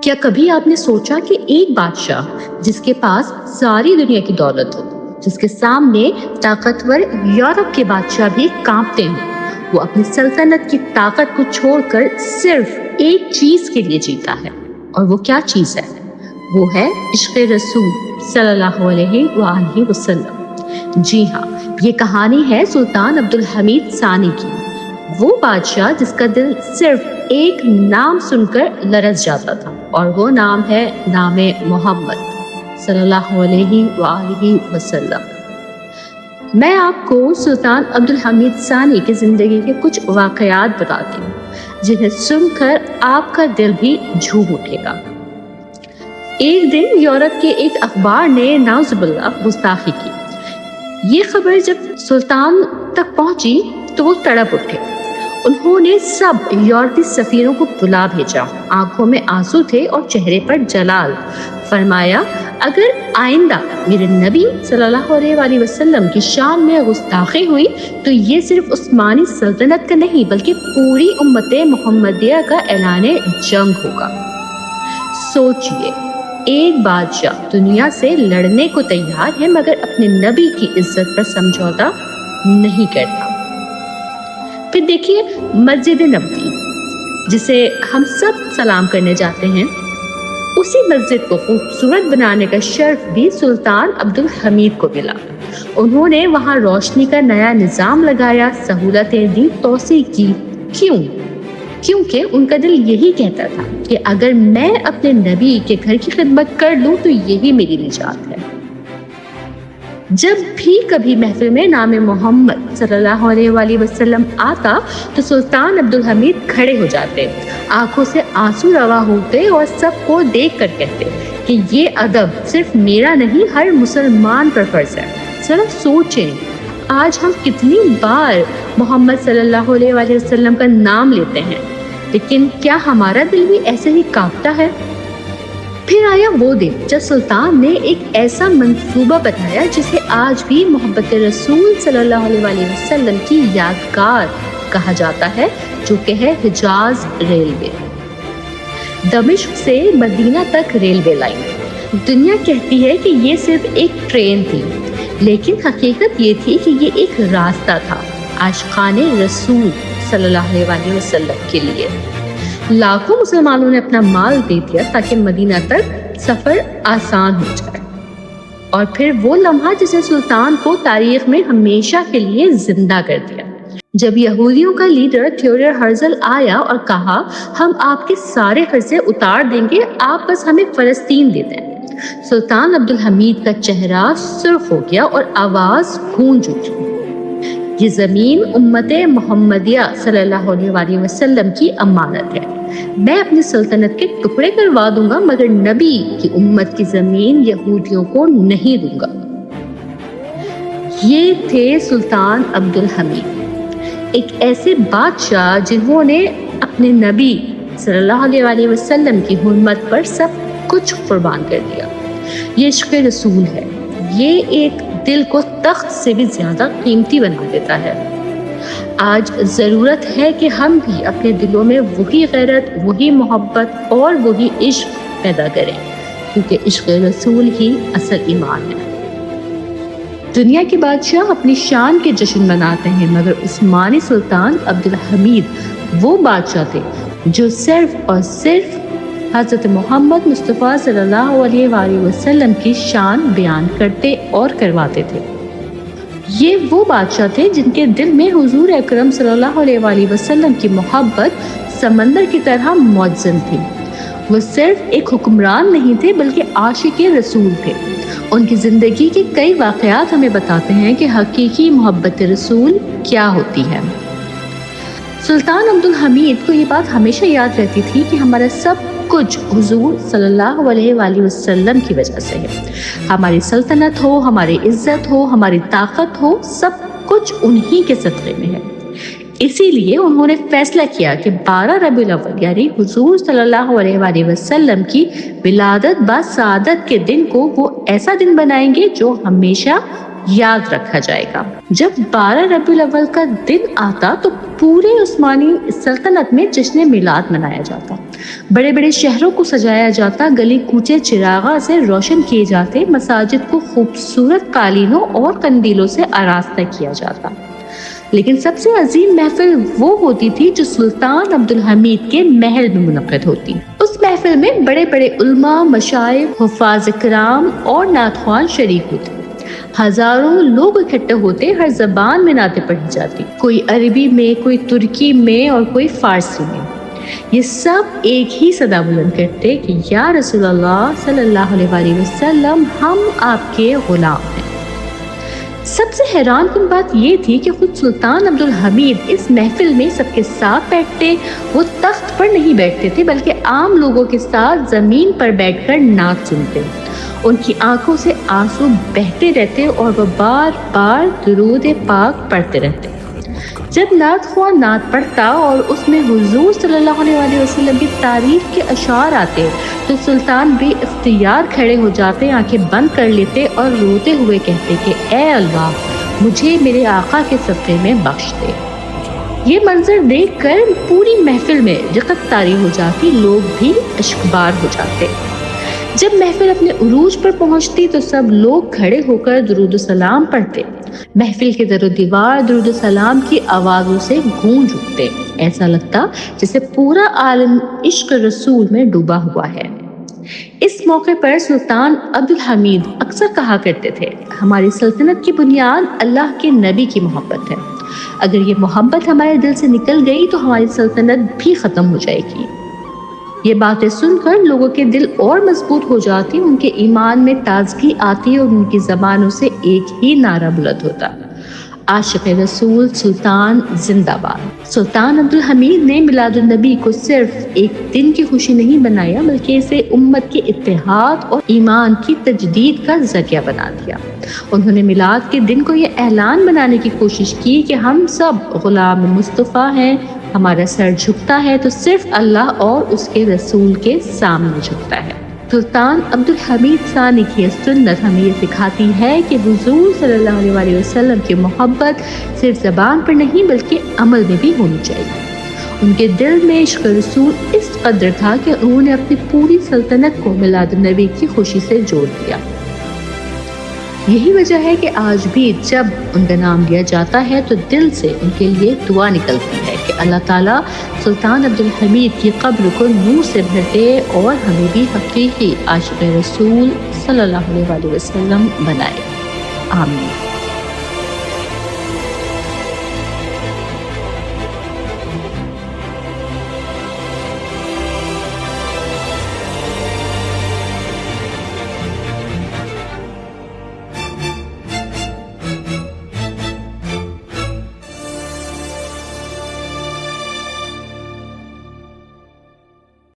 کیا کبھی آپ نے سوچا کہ ایک بادشاہ جس کے پاس ساری دنیا کی دولت ہو، جس کے سامنے طاقتور یورپ کے بادشاہ بھی کانپتے ہوں، وہ اپنی سلطنت کی طاقت کو چھوڑ کر صرف ایک چیز کے لیے جیتا ہے؟ اور وہ کیا چیز ہے؟ وہ ہے عشق رسول صلی اللہ علیہ وآلہ وسلم۔ جی ہاں، یہ کہانی ہے سلطان عبدالحمید ثانی کی، وہ بادشاہ جس کا دل صرف ایک نام سن کر لرز جاتا تھا، اور وہ نام ہے نام محمد صلی اللہ علیہ وآلہ وسلم۔ میں آپ کو سلطان عبدالحمید ثانی کی زندگی کے کچھ واقعات بتاتی ہوں جنہیں سن کر آپ کا دل بھی جھوم اٹھے گا۔ ایک دن یورپ کے ایک اخبار نے نعوذ باللہ گستاخی کی۔ یہ خبر جب سلطان تک پہنچی تو وہ تڑپ اٹھے۔ انہوں نے سب یورپی سفیروں کو بلا بھیجا، آنکھوں میں آنسو تھے اور چہرے پر جلال۔ فرمایا، اگر آئندہ میرے نبی صلی اللہ علیہ وآلہ وسلم کی شان میں گستاخی ہوئی تو یہ صرف عثمانی سلطنت کا نہیں بلکہ پوری امت محمدیہ کا اعلان جنگ ہوگا۔ سوچئے، ایک بادشاہ دنیا سے لڑنے کو تیار ہے مگر اپنے نبی کی عزت پر سمجھوتا نہیں کرتا۔ پھر دیکھیے مسجد نبوی، جسے ہم سب سلام کرنے جاتے ہیں، اسی مسجد کو خوبصورت بنانے کا شرف بھی سلطان عبدالحمید کو ملا۔ انہوں نے وہاں روشنی کا نیا نظام لگایا، سہولتیں دی، توسیع کی۔ کیونکہ ان کا دل یہی کہتا تھا کہ اگر میں اپنے نبی کے گھر کی خدمت کر لوں تو یہی میری نجات ہے۔ جب بھی کبھی محفل میں نام محمد صلی اللہ علیہ وآلہ وسلم آتا تو سلطان عبدالحمید کھڑے ہو جاتے، آنکھوں سے آنسو روا ہوتے اور سب کو دیکھ کر کہتے کہ یہ ادب صرف میرا نہیں، ہر مسلمان پر فرض ہے۔ ذرا سوچیں، آج ہم کتنی بار محمد صلی اللہ علیہ وآلہ وسلم کا نام لیتے ہیں، لیکن کیا ہمارا دل بھی ایسے ہی کانپتا ہے؟ پھر آیا وہ دن جب سلطان نے ایک ایسا منصوبہ بتایا جسے آج بھی محبت رسول صلی اللہ علیہ وآلہ وسلم کی یادگار کہا جاتا ہے، جو کہ ہے حجاز ریلوے۔ دمشق سے مدینہ تک ریلوے لائن۔ دنیا کہتی ہے کہ یہ صرف ایک ٹرین تھی، لیکن حقیقت یہ تھی کہ یہ ایک راستہ تھا عاشقان رسول صلی اللہ علیہ وآلہ وسلم کے لیے۔ لاکھوں مسلمانوں نے اپنا مال دے دیا تاکہ مدینہ تک سفر آسان ہو جائے۔ اور پھر وہ لمحہ جسے سلطان کو تاریخ میں ہمیشہ کے لیے زندہ کر دیا، جب یہودیوں کا لیڈر تھیوڈر ہرزل آیا اور کہا، ہم آپ کے سارے قرضے اتار دیں گے، آپ بس ہمیں فلسطین دے دیں۔ سلطان عبدالحمید کا چہرہ سرخ ہو گیا اور آواز گونج اٹھی، یہ زمین امت محمدیہ صلی اللہ علیہ وآلہ وسلم کی امانت ہے، میں اپنی سلطنت کے ٹکڑے کروا دوں گا مگر نبی کی امت کی زمین یہودیوں کو نہیں دوں گا۔ یہ تھے سلطان عبدالحمید، ایک ایسے بادشاہ جنہوں نے اپنے نبی صلی اللہ علیہ وآلہ وسلم کی حرمت پر سب کچھ قربان کر دیا۔ یہ عشق رسول ہے، یہ ایک دل کو تخت سے بھی زیادہ قیمتی بنا دیتا ہے۔ آج ضرورت ہے کہ ہم بھی اپنے دلوں میں وہی غیرت، وہی محبت اور وہی عشق پیدا کریں، کیونکہ عشق رسول ہی اصل ایمان ہے۔ دنیا کے بادشاہ اپنی شان کے جشن مناتے ہیں مگر عثمانی سلطان عبدالحمید وہ بادشاہ تھے جو صرف اور صرف حضرت محمد مصطفیٰ صلی اللہ علیہ وآلہ وسلم کی شان بیان کرتے اور کرواتے تھے۔ یہ وہ بادشاہ تھے جن کے دل میں حضور اکرم صلی اللہ علیہ وآلہ وسلم کی محبت سمندر کی طرح موجزن تھی۔ وہ صرف ایک حکمران نہیں تھے بلکہ عاشق رسول تھے۔ ان کی زندگی کے کئی واقعات ہمیں بتاتے ہیں کہ حقیقی محبت رسول کیا ہوتی ہے۔ سلطان عبدالحمید کو یہ بات ہمیشہ یاد رہتی تھی کہ ہمارا سب کچھ حضور صلی اللہ علیہ وآلہ وسلم کی وجہ سے ہے۔ ہماری سلطنت ہو، ہماری عزت ہو، ہماری طاقت ہو، سب کچھ انہی کے صدقے میں ہے۔ اسی لیے انہوں نے فیصلہ کیا کہ 12 ربیع الاول یعنی حضور صلی اللہ علیہ وآلہ وسلم کی ولادت با سعادت کے دن کو وہ ایسا دن بنائیں گے جو ہمیشہ یاد رکھا جائے گا۔ جب 12 ربیع الاول کا دن آتا تو پورے عثمانی سلطنت میں جشن میلاد منایا جاتا، بڑے بڑے شہروں کو سجایا جاتا، گلی کوچے چراغاں سے روشن کیے جاتے، مساجد کو خوبصورت قالینوں اور قندیلوں سے آراستہ کیا جاتا۔ لیکن سب سے عظیم محفل وہ ہوتی تھی جو سلطان عبدالحمید کے محل میں منعقد ہوتی۔ اس محفل میں بڑے بڑے علماء، مشائخ، حفاظ کرام اور نعت خوان شریک ہوتے، ہزاروں لوگ اکٹھے ہوتے، ہر زبان میں نعتیں پڑھی جاتی، کوئی عربی میں، کوئی ترکی میں اور کوئی فارسی میں۔ یہ سب ایک ہی صدا بلند کرتے کہ یا رسول اللہ صلی اللہ علیہ وسلم، ہم آپ کے غلام ہیں۔ سب سے حیران کن بات یہ تھی کہ خود سلطان عبدالحمید اس محفل میں سب کے ساتھ بیٹھتے، وہ تخت پر نہیں بیٹھتے تھے بلکہ عام لوگوں کے ساتھ زمین پر بیٹھ کر نعت سنتے۔ ان کی آنکھوں سے آنسو بہتے رہتے اور وہ بار بار درود پاک پڑھتے رہتے۔ جب نعت خواہ نعت پڑھتا اور اس میں حضور صلی اللہ علیہ وسلم کی تعریف کے اشعار آتے تو سلطان بھی اختیار کھڑے ہو جاتے، آنکھیں بند کر لیتے اور روتے ہوئے کہتے کہ اے اللہ، مجھے میرے آقا کے صدقے میں بخش دے۔ یہ منظر دیکھ کر پوری محفل میں رقت طاری ہو جاتی، لوگ بھی اشکبار ہو جاتے۔ جب محفل اپنے عروج پر پہنچتی تو سب لوگ کھڑے ہو کر درود و سلام پڑھتے، محفل کے در و دیوار درود و سلام کی آوازوں سے گونج اٹھتے، ایسا لگتا جیسے پورا عالم عشق رسول میں ڈوبا ہوا ہے۔ اس موقع پر سلطان عبدالحمید اکثر کہا کرتے تھے، ہماری سلطنت کی بنیاد اللہ کے نبی کی محبت ہے، اگر یہ محبت ہمارے دل سے نکل گئی تو ہماری سلطنت بھی ختم ہو جائے گی۔ یہ باتیں سن کر لوگوں کے دل اور مضبوط ہو جاتی، ان کے ایمان میں تازگی آتی اور ان کی زبانوں سے ایک ہی نعرہ بلند ہوتا، عاشق رسول سلطان زندہ باد۔ سلطان عبدالحمید نے میلاد النبی کو صرف ایک دن کی خوشی نہیں بنایا بلکہ اسے امت کے اتحاد اور ایمان کی تجدید کا ذریعہ بنا دیا۔ انہوں نے میلاد کے دن کو یہ اعلان بنانے کی کوشش کی کہ ہم سب غلام مصطفیٰ ہیں، ہمارا سر جھکتا ہے تو صرف اللہ اور اس کے رسول کے سامنے جھکتا ہے۔ سلطان عبدالحمید ثانی کی سنت ہمیں یہ سکھاتی ہے کہ حضور صلی اللہ علیہ وسلم کی محبت صرف زبان پر نہیں بلکہ عمل میں بھی ہونی چاہیے۔ ان کے دل میں عشق رسول اس قدر تھا کہ انہوں نے اپنی پوری سلطنت کو میلاد النبی کی خوشی سے جوڑ دیا۔ یہی وجہ ہے کہ آج بھی جب ان کا نام لیا جاتا ہے تو دل سے ان کے لیے دعا نکلتی ہے کہ اللہ تعالیٰ سلطان عبدالحمید کی قبر کو نور سے بھر دے اور ہمیں بھی حقیقی عاشق رسول صلی اللہ علیہ وسلم بنائے۔ آمین۔